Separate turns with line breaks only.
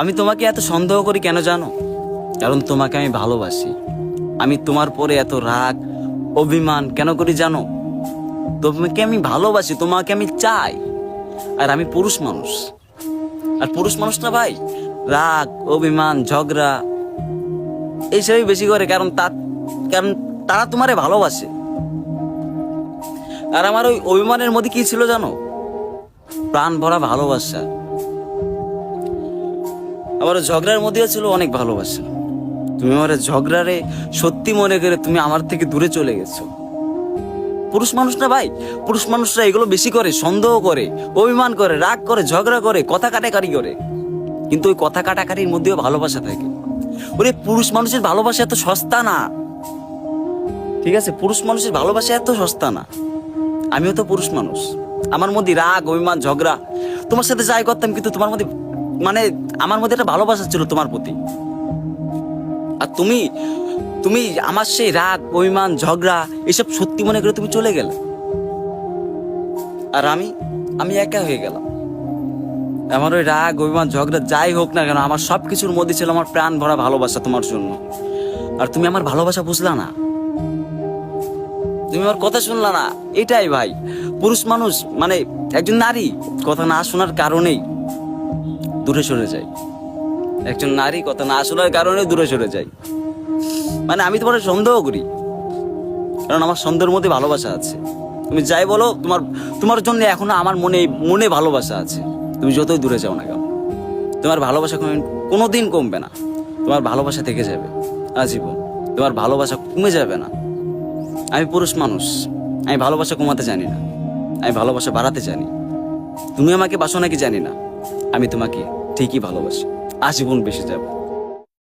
আমি তোমাকে এত সন্দেহ করি কেন জানো? কারণ তোমাকে আমি ভালোবাসি। আমি তোমার পরে এত রাগ অভিমান কেন করি জানো? তোমাকে আমি ভালোবাসি, তোমাকে আমি চাই। আর আমি পুরুষ মানুষ, আর পুরুষ মানুষ না ভাই, রাগ অভিমান ঝগড়া এইসবই বেশি করে। কারণ তারা তোমারে ভালোবাসে। আর আমার ওই অভিমানের মধ্যে কি ছিল জানো? প্রাণ ভরা ভালোবাসা। আমার ঝগড়ার মধ্যেও ছিল অনেক ভালোবাসা। তুমি আমার ঝগড়ারে সত্যি মনে করে তুমি আমার থেকে দূরে চলে গেছো। পুরুষ মানুষ না ভাই, পুরুষ মানুষরা এগুলো বেশি করে, সন্দেহ করে, অভিমান করে, রাগ করে, ঝগড়া করে, কথা কাটাকাটি করে। কিন্তু ওই কথা কাটাকাটির মধ্যেও ভালোবাসা থাকে। ওরে পুরুষ মানুষের ভালোবাসা এত সস্তা না, ঠিক আছে? পুরুষ মানুষের ভালোবাসা এত সস্তা না। আমিও তো পুরুষ মানুষ, আমার মধ্যে রাগ অভিমান ঝগড়া, তোমার সাথে যাই করতাম, কিন্তু তোমার মধ্যে মানে আমার মধ্যে একটা ভালোবাসা ছিল তোমার প্রতি। আর তুমি তুমি আমার সেই রাগ অভিমান ঝগড়া এসব সত্যি মনে করে তুমি চলে গেলে। আর আমি একা হয়ে গেলাম। আমার ওই রাগ অভিমান ঝগড়া যাই হোক না কেন, আমার সবকিছুর মধ্যে ছিল আমার প্রাণ ভরা ভালোবাসা তোমার জন্য। আর তুমি আমার ভালোবাসা বুঝলা না, তুমি আমার কথা শুনলা না। এটাই ভাই, পুরুষ মানুষ মানে একজন নারী কথা না শোনার কারণেই দূরে সরে যায়। একজন নারী কথা না শোনার কারণে দূরে সরে যায়। মানে আমি তোমার সন্দেহ করি, কারণ আমার সন্দেহের মধ্যে ভালোবাসা আছে। তুমি যাই বলো, তোমার জন্য এখনো আমার মনে ভালোবাসা আছে। তুমি যতই দূরে যাও না কেন, তোমার ভালোবাসা কোনোদিন কমবে না। তোমার ভালোবাসা থেকে যাবে আজীবন, তোমার ভালোবাসা কমে যাবে না। আমি পুরুষ মানুষ, আমি ভালোবাসা কমাতে জানি না, আমি ভালোবাসা বাড়াতে জানি। তুমি আমাকে বাসো নাকি জানি না, আমি তোমাকে ঠিকই ভালোবাসি, আজীবন বেঁচে যাবো।